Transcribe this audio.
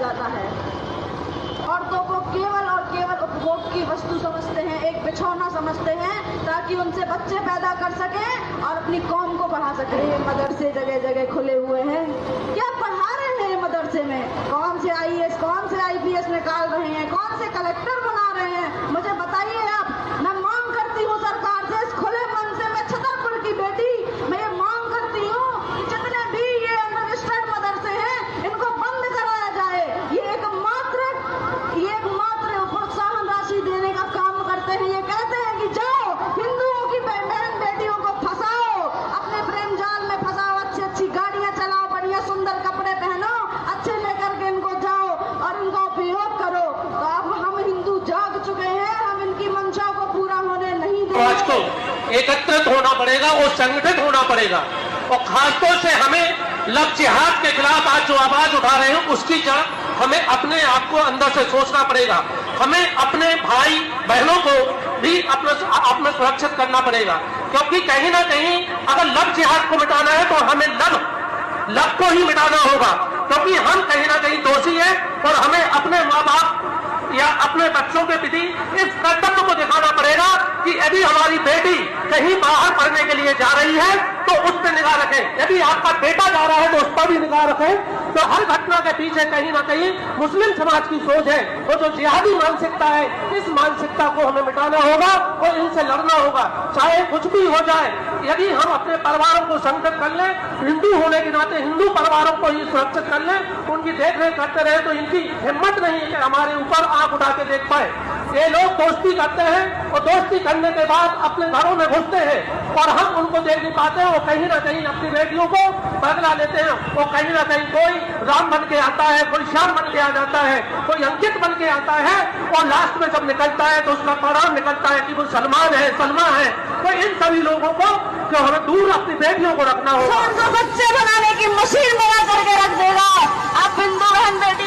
जाता है। औरतों को केवल और केवल उपभोग की वस्तु समझते हैं, एक बिछौना समझते हैं ताकि उनसे बच्चे पैदा कर सकें और अपनी कौम को बढ़ा सकें। ये मदरसे जगह जगह खुले हुए हैं, क्या पढ़ा रहे हैं ये मदरसे में? कौन से IAS कौन से IPS निकाल रहे हैं, कौन से कलेक्टर बना रहे हैं, मुझे बताइए आप। मैं मांग करती हूँ सरकार से, इस खुले मन से मैं छतरपुर की बेटी, मैं ये मांग करती हूँ कि जितने भी ये अनरजिस्टर्ड मदरसे हैं इनको बंद कराया जाए। ये एकमात्र प्रोत्साहन राशि देने का काम करते हैं। ये कहते हैं कि जाओ हिंदुओं की बहन बेटियों को फंसाओ, अपने प्रेम जाल में फंसाओ, अच्छी अच्छी गाड़ियां चलाओ, बढ़िया सुंदर कपड़े पहनो, अच्छे लेकर के इनको जाओ और इनका उपयोग करो। तो अब हम हिंदू जाग चुके हैं, हम इनकी मंशा को पूरा होने नहीं देंगे। आज को एकत्रित होना पड़ेगा और संगठित होना पड़ेगा, और खासतौर से हमें लव जिहाद के खिलाफ आज जो आवाज उठा रहे हैं उसकी जड़ हमें अपने आप को अंदर से सोचना पड़ेगा। हमें अपने भाई बहनों को भी अपना सुरक्षित करना पड़ेगा, क्योंकि कहीं ना कहीं अगर लव जिहाद को मिटाना है तो हमें लव को ही मिटाना होगा, क्योंकि हम कहीं ना कहीं दोषी हैं और हमें अपने माँ बाप या अपने बच्चों के प्रति इस कर्तव्य को दिखाना पड़ेगा कि यदि हमारी बेटी कहीं बाहर पढ़ने के लिए जा रही है तो उस पर निगाह रखें, यदि आपका बेटा जा रहा है तो उस पर भी निगाह रखें। तो हर घटना के पीछे कहीं ना कहीं मुस्लिम समाज की सोच है, वो जो जिहादी मानसिकता है, इस मानसिकता को हमें मिटाना होगा और इनसे लड़ना होगा, चाहे कुछ भी हो जाए। यदि हम अपने परिवारों को संगठित कर लें, हिंदू होने के नाते हिंदू परिवारों को ही सुरक्षित कर लें, उनकी देखरेख करते रहे, तो इनकी हिम्मत नहीं है कि हमारे ऊपर आंख उठा के देख पाए। ये लोग दोस्ती करते हैं और दोस्ती करने के बाद अपने घरों में घुसते हैं और हम उनको देख नहीं पाते हैं। वो कहीं ना कहीं अपनी बेटियों को बदला लेते हैं, वो कहीं ना कहीं कोई राम बन के आता है, कोई श्याम बन के आ जाता है, कोई अंकित बन के आता है, और लास्ट में जब निकलता है तो उसका परिणाम निकलता है कि वो सलमान है, सलमा है। तो इन सभी लोगों को जो हमें दूर अपनी बेटियों को रखना होगा। बच्चे बनाने की मशीन बना करके रख देगा। आप हिंदू बहन बेटी